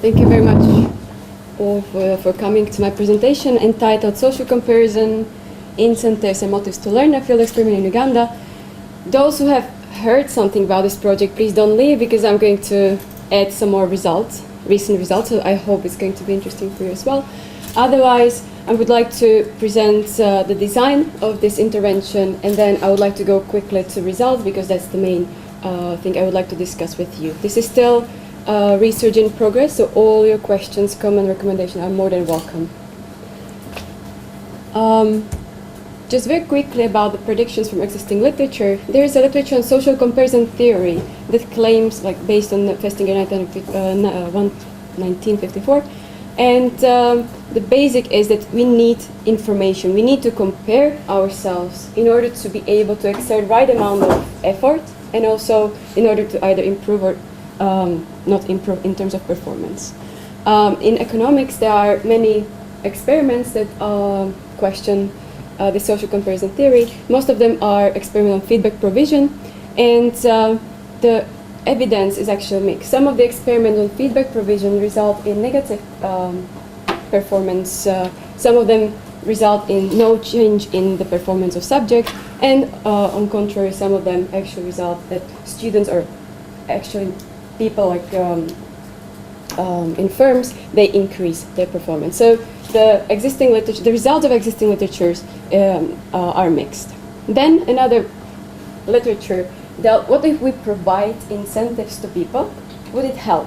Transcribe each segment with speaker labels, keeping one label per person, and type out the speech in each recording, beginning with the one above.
Speaker 1: Thank you very much all for coming to my presentation entitled Social Comparison, Incentives and Motives to Learn, a Field Experiment in Uganda. Those who have heard something about this project, please don't leave, because I'm going to add some more results, recent results, so I hope it's going to be interesting for you as well. Otherwise, I would like to present the design of this intervention, and then I would like to go quickly to results, because that's the main thing I would like to discuss with you. This is still research in progress, so all your questions, comments, recommendations are more than welcome. Just very quickly about the predictions from existing literature. There is a literature on social comparison theory that claims, based on Festinger 1954, and the basic is that we need information. We need to compare ourselves in order to be able to exert right amount of effort, and also in order to either improve or not improve in terms of performance. In economics, there are many experiments that question the social comparison theory. Most of them are experiments on feedback provision, and the evidence is actually mixed. Some of the experiments on feedback provision result in negative performance. Some of them result in no change in the performance of subjects, and on contrary, some of them actually result that students, or actually people in firms, they increase their performance. So the existing literature, the results of existing literatures are mixed. Then another literature dealt, what if we provide incentives to people? Would it help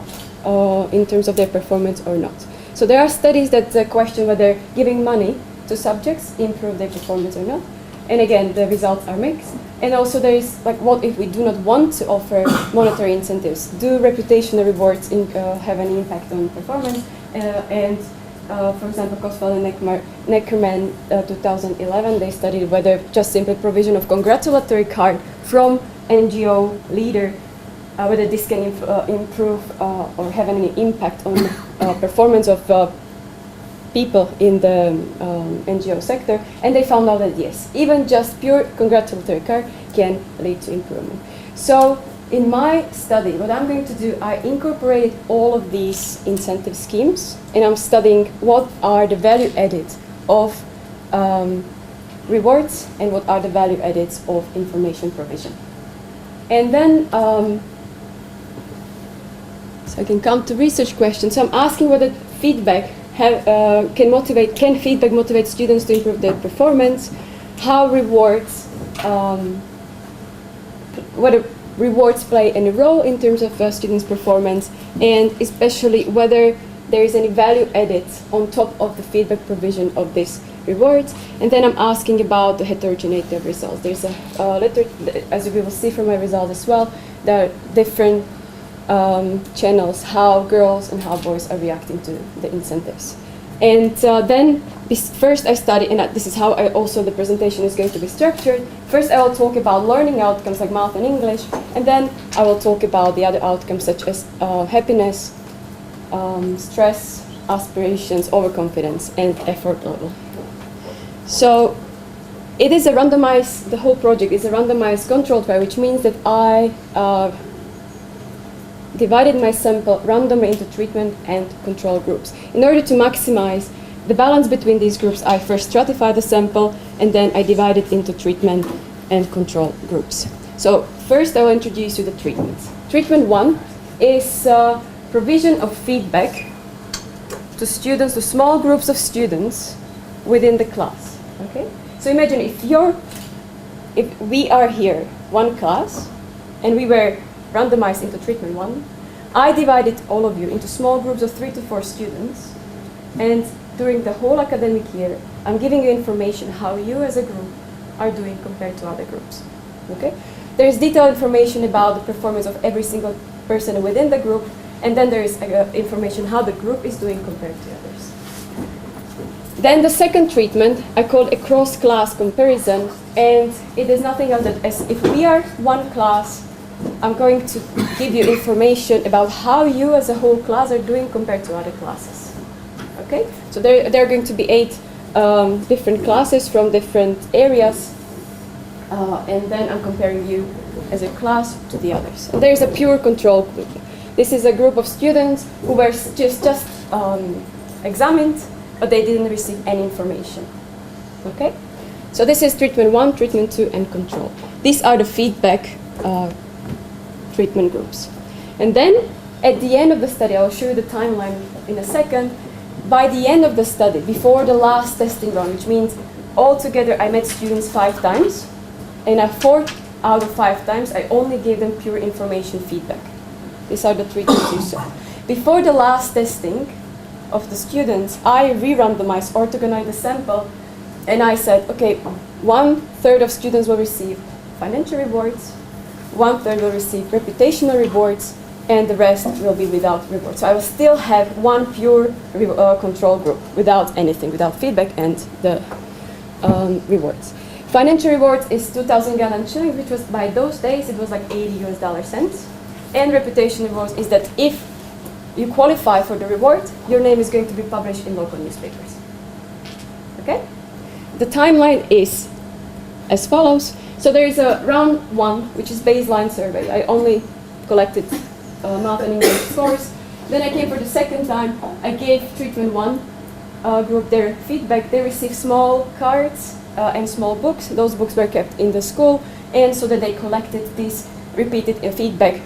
Speaker 1: in terms of their performance or not? So there are studies that question whether giving money to subjects improve their performance or not. And again, the results are mixed. And also there is, what if we do not want to offer monetary incentives? Do reputational rewards have any impact on performance? For example, Kosval and Neckerman, 2011, they studied whether just simple provision of congratulatory card from NGO leader, whether this can improve or have any impact on performance of people in the NGO sector, and they found out that yes, even just pure congratulatory card can lead to improvement. So in my study, what I'm going to do, I incorporated all of these incentive schemes, and I'm studying what are the value added of rewards and what are the value added of information provision. And then, so I can come to research questions. So I'm asking whether feedback can feedback motivate students to improve their performance? How rewards, whether rewards play any role in terms of students' performance, and especially whether there is any value added on top of the feedback provision of these rewards. And then I'm asking about the heterogeneity of results. There's a as we will see from my results as well, there are different channels, how girls and how boys are reacting to the incentives. And then first I study, and this is how the presentation is going to be structured. First I will talk about learning outcomes like math and English, and then I will talk about the other outcomes such as happiness, stress, aspirations, overconfidence, and effort level. So it is a randomized, the whole project is a randomized controlled trial, which means that I divided my sample randomly into treatment and control groups. In order to maximize the balance between these groups, I first stratified the sample, and then I divided into treatment and control groups. So first I will introduce you the treatments. Treatment 1 is provision of feedback to students, to small groups of students within the class. Okay? So imagine if we are here, one class, and we were randomized into treatment 1, I divided all of you into small groups of 3 to 4 students, and during the whole academic year, I'm giving you information how you as a group are doing compared to other groups. Okay? There is detailed information about the performance of every single person within the group, and then there is information how the group is doing compared to others. Then the second treatment I called a cross-class comparison, and it is nothing else than as if we are one class, I'm going to give you information about how you as a whole class are doing compared to other classes. Okay? So there are going to be 8 different classes from different areas, and then I'm comparing you as a class to the others. And there is a pure control group. This is a group of students who were just examined, but they didn't receive any information. Okay? So this is treatment 1, treatment 2, and control. These are the feedback treatment groups. And then, at the end of the study, I'll show you the timeline in a second. By the end of the study, before the last testing round, which means altogether I met students 5 times, and 4 out of 5 times I only gave them pure information feedback. These are the treatments you saw. Before the last testing of the students, I re-randomized, orthogonized the sample, and I said, okay, 1/3 of students will receive financial rewards, 1/3 will receive reputational rewards, and the rest will be without rewards. So I will still have one pure control group without anything, without feedback and the rewards. Financial rewards is 2,000 Ghanaian shillings, which was by those days, it was like 80 US cents. And reputation rewards is that if you qualify for the reward, your name is going to be published in local newspapers. Okay? The timeline is as follows. So there is a round 1, which is baseline survey. I only collected math and English scores. Then I came for the second time. I gave treatment 1 group their feedback. They received small cards and small books. Those books were kept in the school, and so that they collected this repeated feedback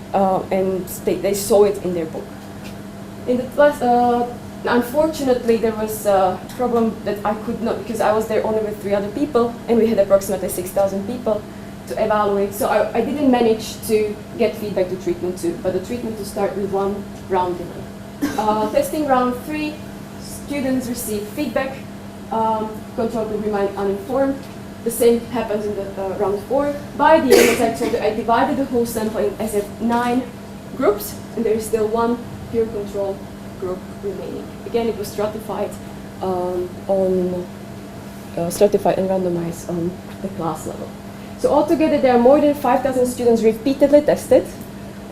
Speaker 1: and they saw it in their book. In the class, unfortunately, there was a problem that I could not, because I was there only with 3 other people, and we had approximately 6,000 people to evaluate. So I didn't manage to get feedback to treatment 2, but the treatment 2 start with 1 round delay. Testing round 3, students receive feedback, control group remain uninformed. The same happens in the round 4. By the end, as I told you, I divided the whole sample in as if 9 groups, and there is still 1 pure control group remaining. Again, it was stratified stratified and randomized on the class level. So altogether, there are more than 5,000 students repeatedly tested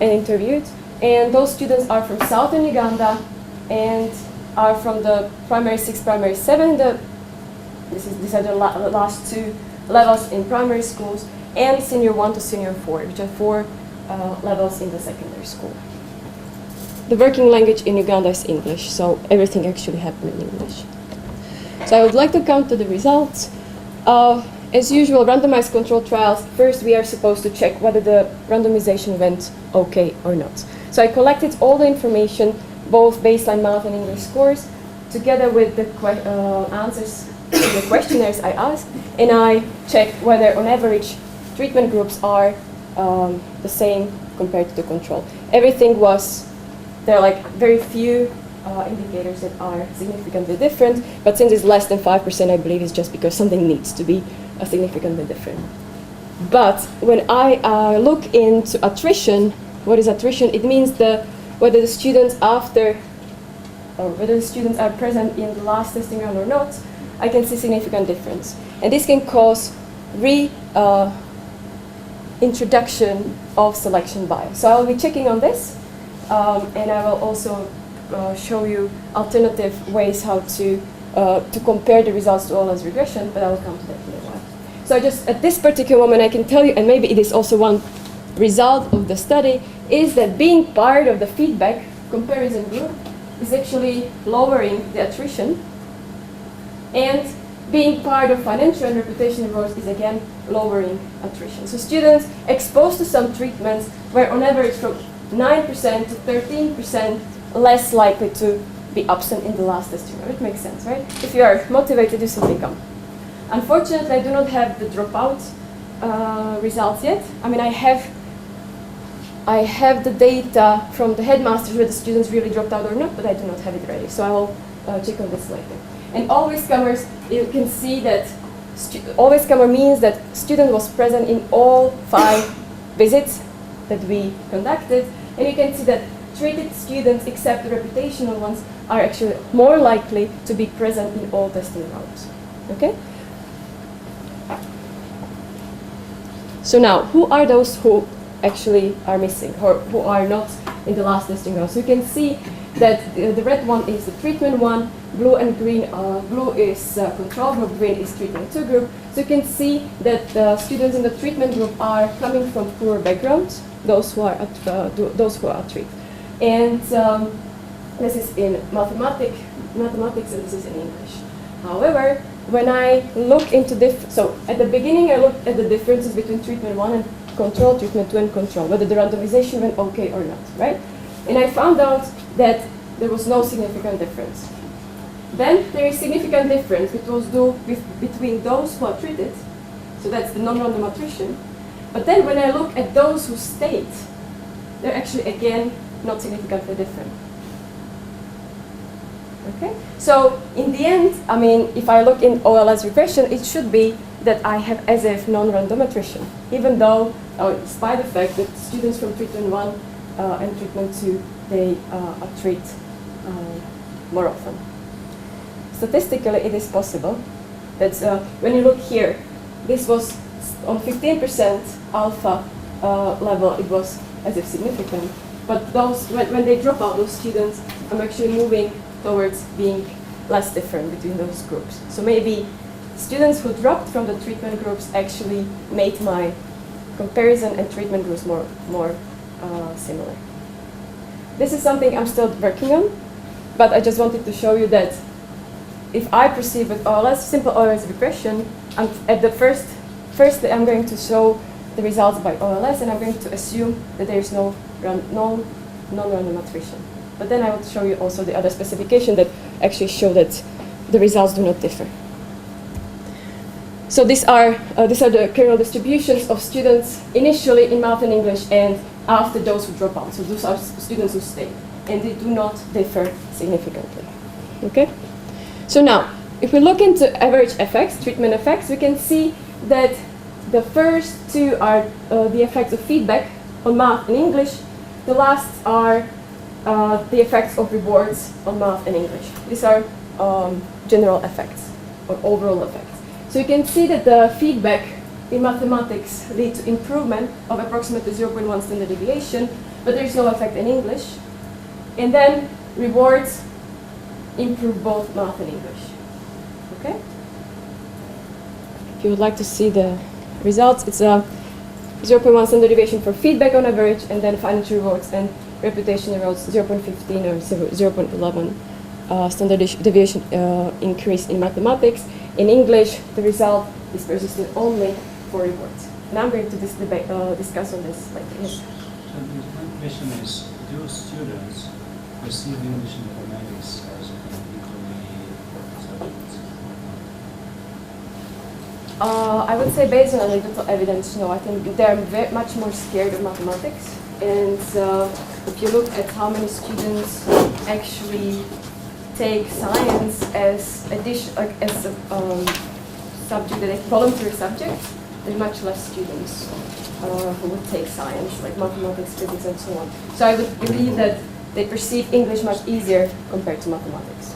Speaker 1: and interviewed, and those students are from southern Uganda and are from the primary 6, primary 7. These are the last 2 levels in primary schools, and senior 1 to senior 4, which are 4 levels in the secondary school. The working language in Uganda is English, so everything actually happened in English. So I would like to come to the results. As usual, randomized control trials, first we are supposed to check whether the randomization went okay or not. So I collected all the information, both baseline math and English scores, together with the answers to the questionnaires I asked, and I checked whether on average treatment groups are the same compared to the control. Everything was, there are like very few indicators that are significantly different, but since it's less than 5%, I believe it's just because something needs to be significantly different. But when I look into attrition, what is attrition? It means whether the students whether the students are present in the last testing round or not, I can see significant difference. And this can cause introduction of selection bias. So I will be checking on this, and I will also show you alternative ways how to compare the results to Euler's regression, but I will come to that in a while. So at this particular moment, I can tell you, and maybe it is also one result of the study, is that being part of the feedback comparison group is actually lowering the attrition, and being part of financial and reputational rewards is again lowering attrition. So students exposed to some treatments were on average from 9% to 13% less likely to be absent in the last testing round. It makes sense, right? If you are motivated, you simply come. Unfortunately, I do not have the dropout results yet. I mean, I have the data from the headmasters whether the students really dropped out or not, but I do not have it ready. So I will check on this later. And always comers, you can see that always comer means that student was present in all 5 visits that we conducted, and you can see that treated students, except the reputational ones, are actually more likely to be present in all testing rounds. Okay? So now, who are those who actually are missing, or who are not in the last testing round? So you can see that the red one is the treatment 1, blue and green, blue is control group, green is treatment 2 group. So you can see that the students in the treatment group are coming from poorer backgrounds, those who are treated. And this is in mathematics and this is in English. However, when I look into so at the beginning I looked at the differences between treatment 1 and control, treatment 2 and control, whether the randomization went okay or not, right? And I found out that there was no significant difference. Then there is significant difference between those who are treated, so that's the non-random attrition. But then when I look at those who stayed, they're actually again not significantly different. Okay? So in the end, I mean, if I look in OLS regression, it should be that I have as if non-random attrition, even though, despite the fact that students from treatment 1 and treatment 2, they attrit more often. Statistically, it is possible that when you look here, this was on 15% alpha level, it was as if significant. But those, when they drop out, those students, I'm actually moving towards being less different between those groups. So maybe students who dropped from the treatment groups actually made my comparison and treatment groups more similar. This is something I'm still working on, but I just wanted to show you that if I proceed with OLS, simple OLS regression, at the firstly I'm going to show the results by OLS, and I'm going to assume that there is no non-random attrition. But then I will show you also the other specification that actually show that the results do not differ. So these are the kernel distributions of students initially in math and English and after those who drop out. So those are students who stay, and they do not differ significantly. Okay? So now, if we look into average effects, treatment effects, we can see that the first two are the effects of feedback on math and English. The last are the effects of rewards on math and English. These are general effects or overall effects. So you can see that the feedback in mathematics lead to improvement of approximately 0.1 standard deviation, but there is no effect in English. And then rewards improve both math and English. Okay? If you would like to see the results, it's a 0.1 standard deviation for feedback on average, and then financial rewards and reputation rewards 0.15 or 0.11 standard deviation increase in mathematics. In English, the result is persistent only for rewards. And I'm going to discuss on this later. Yes.
Speaker 2: So the question is, do students receive English and mathematics as equally subjects?
Speaker 1: I would say based on anecdotal evidence, no. I think they're very much more scared of mathematics. And if you look at how many students actually take science as a subject, a voluntary subject, there are much less students who would take science, like mathematics, physics, and so on. So I would believe that they perceive English much easier compared to mathematics.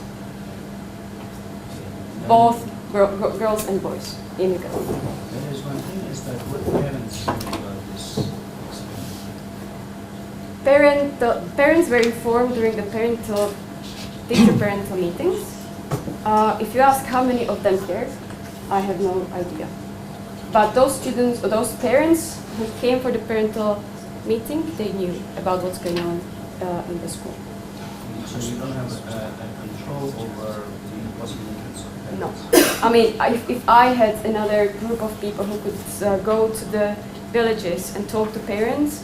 Speaker 1: Both girls and boys in Uganda.
Speaker 2: There is one thing, is that what parents think about this experiment?
Speaker 1: Parents were informed during the teacher-parental meetings. If you ask how many of them cared, I have no idea. But those students or those parents who came for the parental meeting, they knew about what's going on in the school.
Speaker 2: So you don't have a control over the possible inputs of parents?
Speaker 1: No. I mean, if I had another group of people who could go to the villages and talk to parents,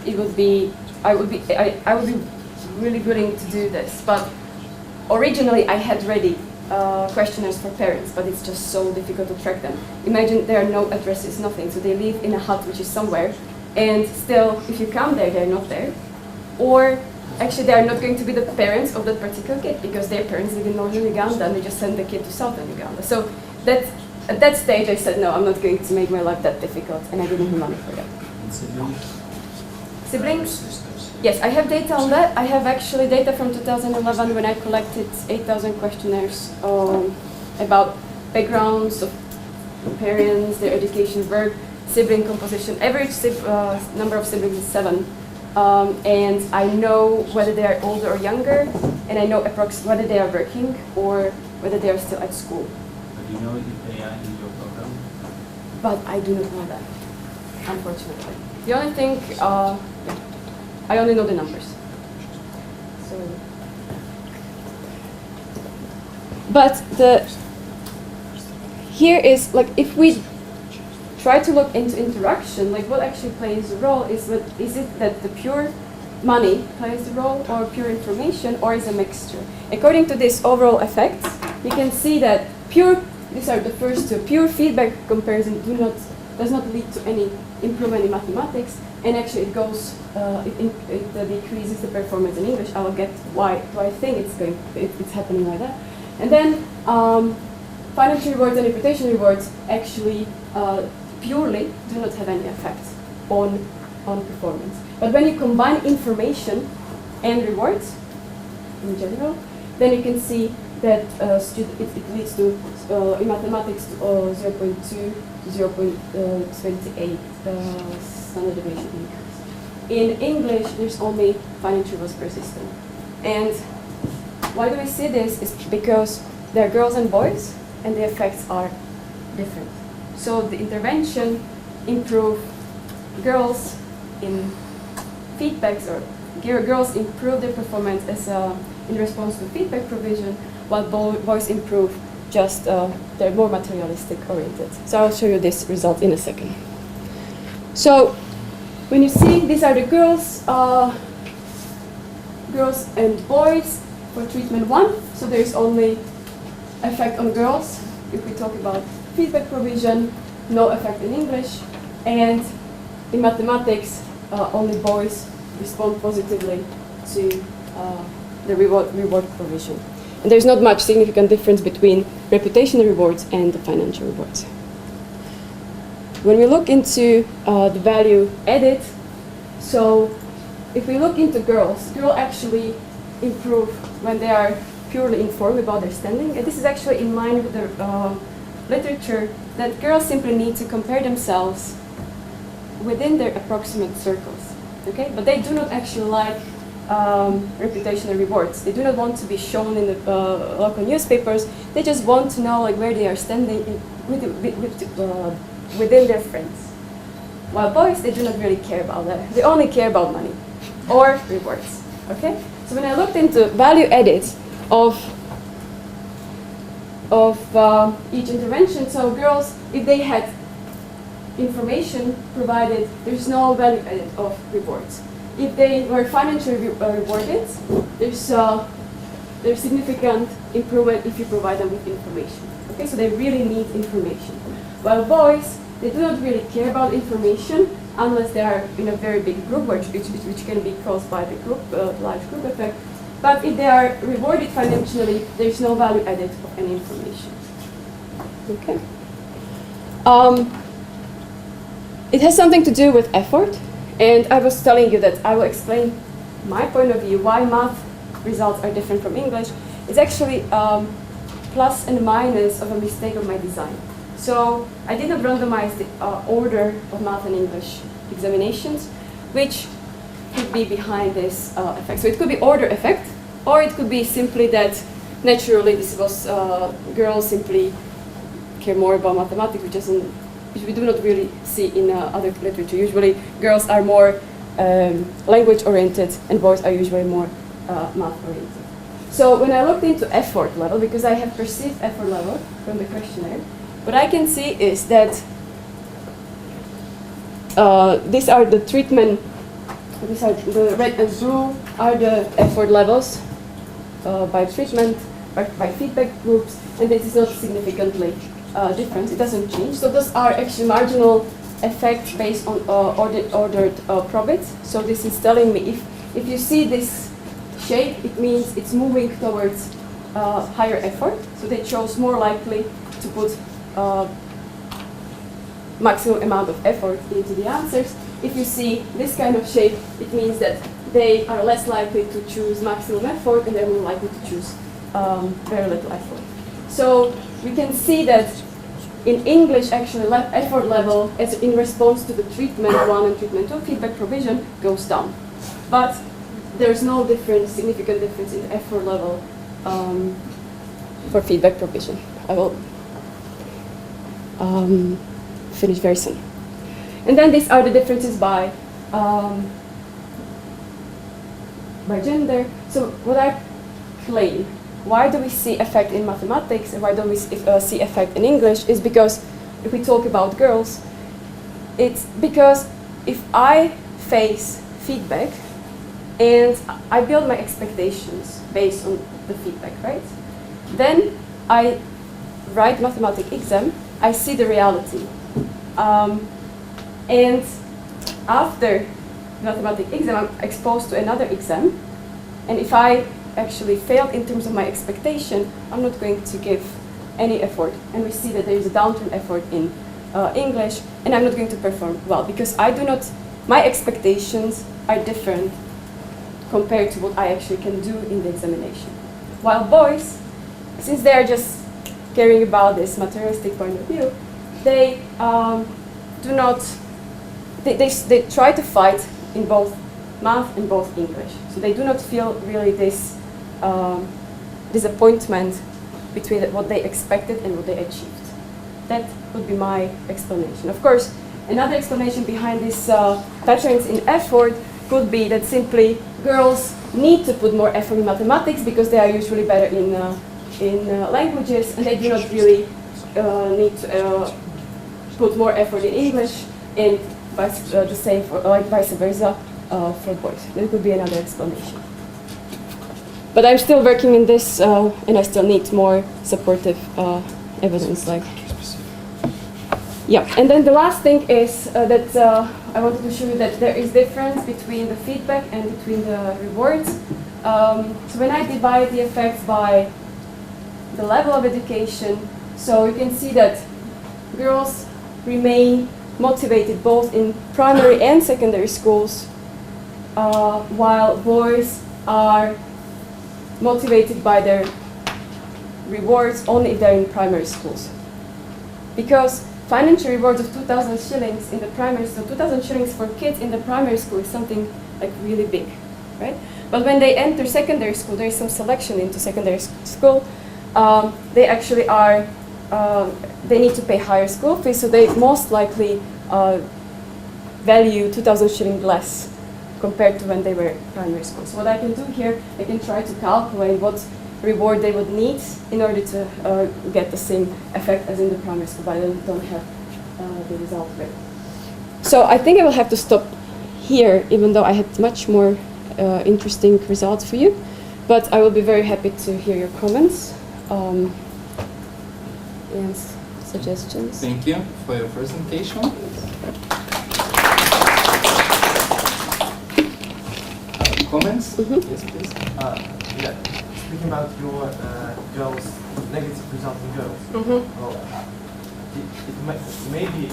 Speaker 1: it would be, I would be really willing to do this. But originally I had ready questionnaires for parents, but it's just so difficult to track them. Imagine there are no addresses, nothing, so they live in a hut which is somewhere, and still, if you come there, they're not there. Or actually, they are not going to be the parents of that particular kid because their parents live in northern Uganda and they just send the kid to southern Uganda. So at that stage, I said, no, I'm not going to make my life that difficult, and I didn't have money for that.
Speaker 2: And siblings?
Speaker 1: Siblings?
Speaker 2: Sisters?
Speaker 1: Yes, I have data on that. I have actually data from 2011 when I collected 8,000 questionnaires about backgrounds of parents, their education, work, sibling composition. Average number of siblings is 7. And I know whether they are older or younger, and I know whether they are working or whether they are still at school.
Speaker 2: But you know if they are in your program?
Speaker 1: But I do not know that, unfortunately. The only thing, I only know the numbers. But here is, like, if we try to look into interaction, like what actually plays a role is it that the pure money plays the role, or pure information, or is a mixture? According to this overall effects, you can see that these are the first two, pure feedback comparison does not lead to any improvement in mathematics, and actually it goes, it decreases the performance in English. I will get why I think it's happening like that. And then financial rewards and reputation rewards actually purely do not have any effect on performance. But when you combine information and rewards in general, then you can see that it leads to, in mathematics, 0.2 to 0.28 standard deviation increase. In English, there's only financial rewards per system. And why do we see this? Is because there are girls and boys, and the effects are different. So the intervention improve girls in feedbacks, or girls improve their performance as in response to feedback provision, while boys improve just they're more materialistic oriented. So I'll show you this result in a second. So when you see these are the girls and boys for treatment 1, so there is only effect on girls if we talk about feedback provision, no effect in English, and in mathematics only boys respond positively to the reward provision. And there's not much significant difference between reputational rewards and the financial rewards. When we look into the value added, so if we look into girls actually improve when they are purely informed about their standing. And this is actually in line with the literature that girls simply need to compare themselves within their approximate circles. Okay, but they do not actually like reputational rewards. They do not want to be shown in the local newspapers. They just want to know like where they are standing within their friends. While boys, they do not really care about that. They only care about money or rewards. Okay. So when I looked into value added of each intervention, so girls, if they had information provided, there's no value added of rewards. If they were financially rewarded, there's significant improvement if you provide them with information. Okay, so they really need information. While boys, they do not really care about information unless they are in a very big group, which can be caused by the large group effect. But if they are rewarded financially, there's no value added of any information. Okay. It has something to do with effort, and I was telling you that I will explain my point of view why math results are different from English. It's actually plus and minus of a mistake of my design. So I did not randomize the order of math and English examinations, which could be behind this effect. So it could be order effect, or it could be simply that naturally this was girls simply care more about mathematics, which we do not really see in other literature. Usually girls are more language oriented and boys are usually more math oriented. So when I looked into effort level, because I have perceived effort level from the questionnaire, what I can see is that these are the treatment, these are the red and blue are the effort levels by treatment, by feedback groups, and this is not significantly different, it doesn't change. So those are actually marginal effects based on ordered probits. So this is telling me if you see this shape, it means it's moving towards higher effort. So they chose more likely to put maximum amount of effort into the answers. If you see this kind of shape, it means that they are less likely to choose maximum effort and they're more likely to choose very little effort. So we can see that in English, actually, effort level as in response to the treatment 1 and treatment 2 feedback provision goes down. But there's no significant difference in the effort level for feedback provision. I will finish very soon. And then these are the differences by by gender. So what I claim, why do we see effect in mathematics and why don't we see effect in English, is because if we talk about girls, it's because if I face feedback and I build my expectations based on the feedback, right? Then I write mathematics exam, I see the reality. And after mathematics exam, I'm exposed to another exam. And if I actually failed in terms of my expectation, I'm not going to give any effort. And we see that there is a downturn effort in English, and I'm not going to perform well because my expectations are different compared to what I actually can do in the examination. While boys, since they are just caring about this materialistic point of view, they they try to fight in both math and both English. So they do not feel really this disappointment between what they expected and what they achieved. That would be my explanation. Of course, another explanation behind this patterns in effort could be that simply girls need to put more effort in mathematics because they are usually better in languages, and they do not really need to put more effort in English, and the same for vice versa for boys. That could be another explanation. But I'm still working in this, and I still need more supportive evidence. Yeah, and then the last thing is that I wanted to show you that there is difference between the feedback and between the rewards. So when I divide the effects by the level of education, so you can see that girls remain motivated both in primary and secondary schools, while boys are motivated by their rewards only if they're in primary schools. Because financial rewards of 2,000 shillings in the primary school, 2,000 shillings for kids in the primary school is something like really big, right? But when they enter secondary school, there is some selection into secondary school. They actually are, they need to pay higher school fees, so they most likely value 2,000 shillings less compared to when they were primary school. So what I can do here, I can try to calculate what reward they would need in order to get the same effect as in the primary school, but I don't have the result ready. So I think I will have to stop here, even though I had much more interesting results for you. But I will be very happy to hear your comments and suggestions.
Speaker 3: Thank you for your presentation. Comments?
Speaker 1: Mm-hmm.
Speaker 3: Yes, please.
Speaker 4: Yeah. Speaking about your girls, negative result in girls,
Speaker 1: Mm-hmm.
Speaker 4: well, it may be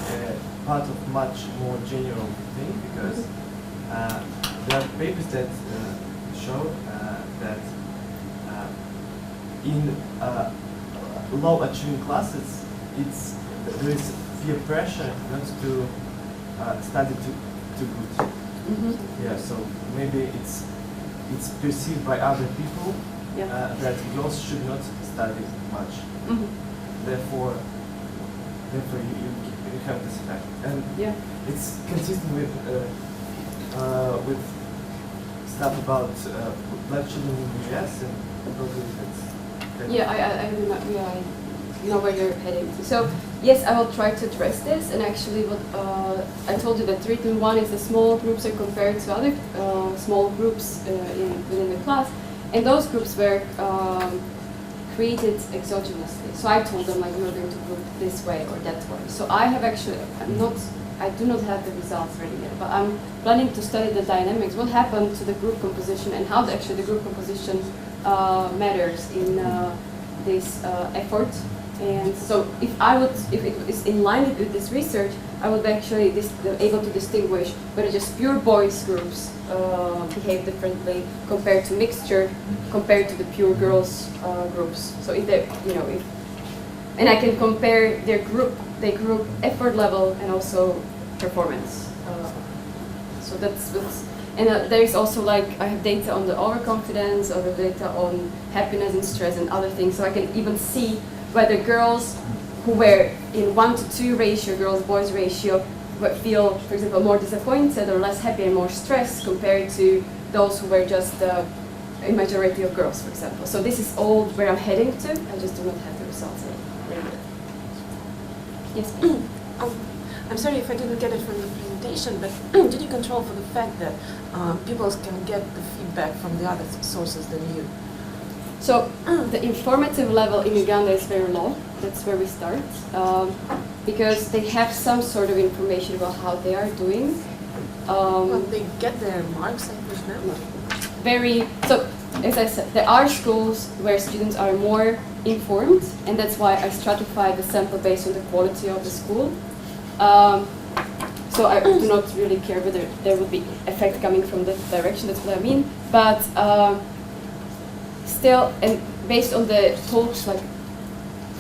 Speaker 4: part of much more general thing because there are papers that show that in low achieving classes, there is peer pressure not to study too good.
Speaker 1: Mm-hmm.
Speaker 4: Yeah, so maybe it's perceived by other people that girls should not study much.
Speaker 1: Mm-hmm.
Speaker 4: Therefore you have this effect, and it's consistent with stuff about black children in the US, and probably that's.
Speaker 1: Yeah, I know where you're heading to. So yes, I will try to address this. And actually, what I told you that treatment one is the small groups are compared to other small groups within the class, and those groups were created exogenously. So I told them like we are going to group this way or that way. So I have actually I do not have the results ready yet, but I'm planning to study the dynamics, what happened to the group composition and how actually the group composition matters in this effort. And so if it is in line with this research, I would be actually able to distinguish whether just pure boys groups behave differently compared to mixture, compared to the pure girls groups. So if they, and I can compare their group effort level and also performance. So that's and there is also like I have data on the overconfidence, or the data on happiness and stress and other things. So I can even see whether girls who were in 1 to 2 ratio, girls-boys ratio, feel, for example, more disappointed or less happy and more stressed compared to those who were just a majority of girls, for example. So this is all where I'm heading to. I just do not have the results yet. Yes.
Speaker 5: I'm sorry if I didn't get it from the presentation, but did you control for the fact that pupils can get the feedback from the other sources than you?
Speaker 1: So the informative level in Uganda is very low. That's where we start, because they have some sort of information about how they are doing.
Speaker 5: Well, they get their marks, I presume.
Speaker 1: So, as I said, there are schools where students are more informed, and that's why I stratify the sample based on the quality of the school. So I do not really care whether there would be effect coming from that direction, that's what I mean. But still, and based on the talks, like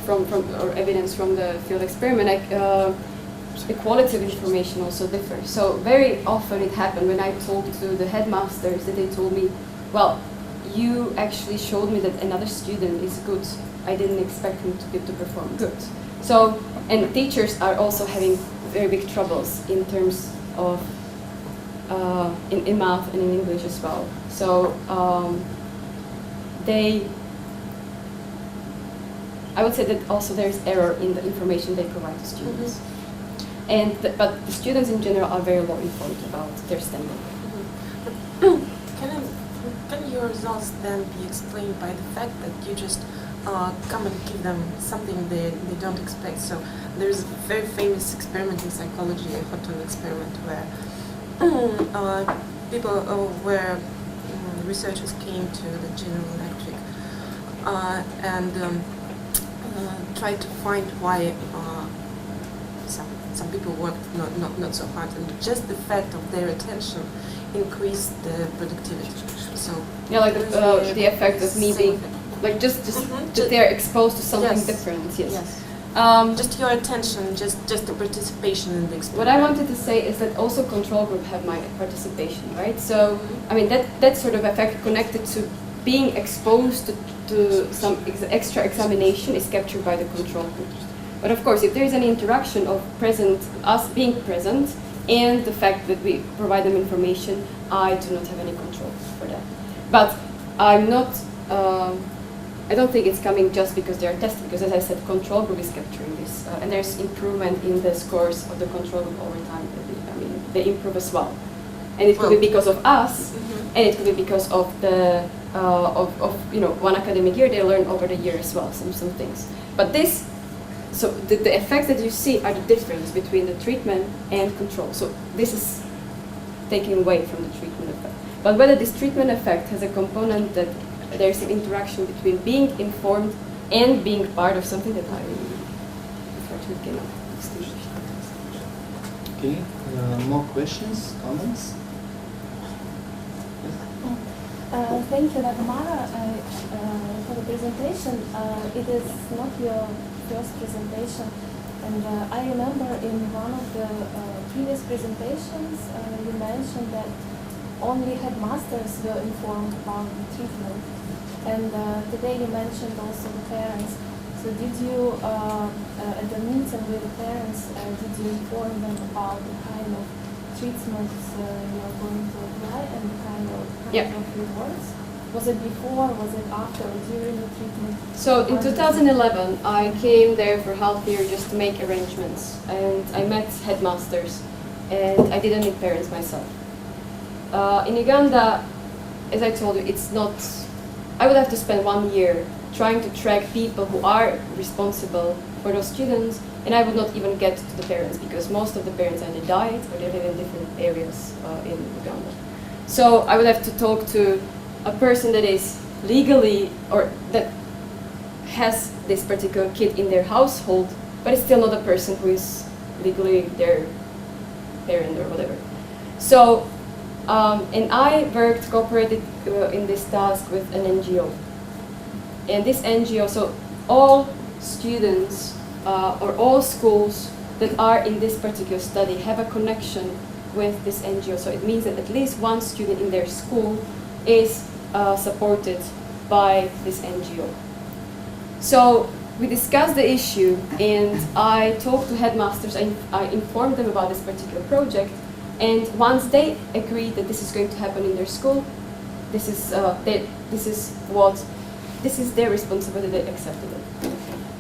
Speaker 1: from or evidence from the field experiment, the quality of information also differs. So very often it happened when I talked to the headmasters that they told me, well, you actually showed me that another student is good. I didn't expect him to perform good. So, and teachers are also having very big troubles in terms of in math and in English as well. So I would say that also there's error in the information they provide to students. Mm-hmm. But the students in general are very well informed about their standing.
Speaker 5: Mm-hmm. Can your results then be explained by the fact that you just come and give them something they don't expect? So there's a very famous experiment in psychology, a Houghton experiment, where where researchers came to the General Electric and tried to find why some people worked not so hard, and just the fact of their attention increased the productivity. So
Speaker 1: yeah, like the effect of me being like just that they're exposed to something different. Yes.
Speaker 5: Just your attention, just the participation in the experiment.
Speaker 1: What I wanted to say is that also control group have my participation, right? So I mean that sort of effect connected to being exposed to some extra examination is captured by the control group. But of course, if there is an interaction of us being present, and the fact that we provide them information, I do not have any control for that. But I'm not. I don't think it's coming just because they are tested, because as I said, control group is capturing this, and there's improvement in the scores of the control group over time. I mean, they improve as well, and it could be because of us, and it could be because of the one academic year they learn over the year as well some things. But this, so the effects that you see are the difference between the treatment and control. So this is taken away from the treatment effect. But whether this treatment effect has a component that there's an interaction between being informed and being part of something that I unfortunately cannot distinguish.
Speaker 3: Okay, more questions, comments?
Speaker 6: Thank you, Dagmara, for the presentation. It is not your first presentation, and I remember in one of the previous presentations you mentioned that only headmasters were informed about the treatment, and today you mentioned also the parents. So did you, at the meeting with the parents, did you inform them about the kind of treatments you are going to apply and the kind of rewards? Was it before, was it after, or during the treatment?
Speaker 1: So in 2011, I came there for half a year just to make arrangements, and I met headmasters, and I didn't meet parents myself. In Uganda, as I told you, it's not. I would have to spend 1 year trying to track people who are responsible for those students, and I would not even get to the parents because most of the parents either died or they live in different areas in Uganda. So I would have to talk to a person that is legally or that has this particular kid in their household, but it's still not a person who is legally their parent or whatever. So, and I cooperated in this task with an NGO. And this NGO, so all students or all schools that are in this particular study have a connection with this NGO. So it means that at least one student in their school is supported by this NGO. So we discussed the issue, and I talked to headmasters. I informed them about this particular project, and once they agreed that this is going to happen in their school, this is their responsibility. They accepted it.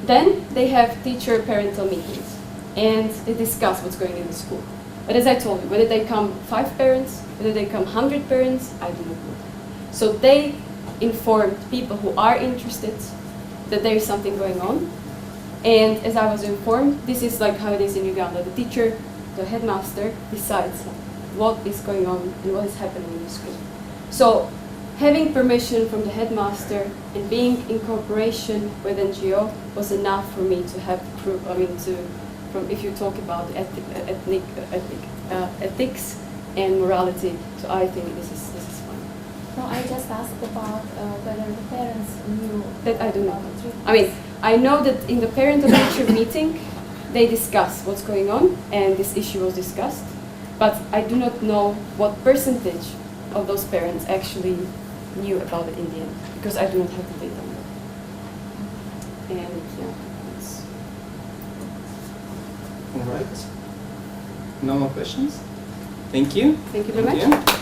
Speaker 1: Then they have teacher-parental meetings, and they discuss what's going on in the school. But as I told you, whether they come 5 parents, whether they come 100 parents, I do not know. So they informed people who are interested that there is something going on. And as I was informed, this is like how it is in Uganda. The teacher, the headmaster, decides what is going on and what is happening in the school. So having permission from the headmaster and being in cooperation with NGO was enough for me to have proof. If you talk about ethics and morality, so I think this is fine.
Speaker 6: No, I just asked about whether the parents knew
Speaker 1: That I do not
Speaker 6: about
Speaker 1: know.
Speaker 6: the treatment.
Speaker 1: I mean, I know that in the parent-teacher meeting, they discuss what's going on, and this issue was discussed. But I do not know what percentage of those parents actually knew about it in the end, because I do not have the data on that. And yeah, it's
Speaker 3: All right. No more questions? Thank you.
Speaker 1: Thank you very much.
Speaker 3: Yeah.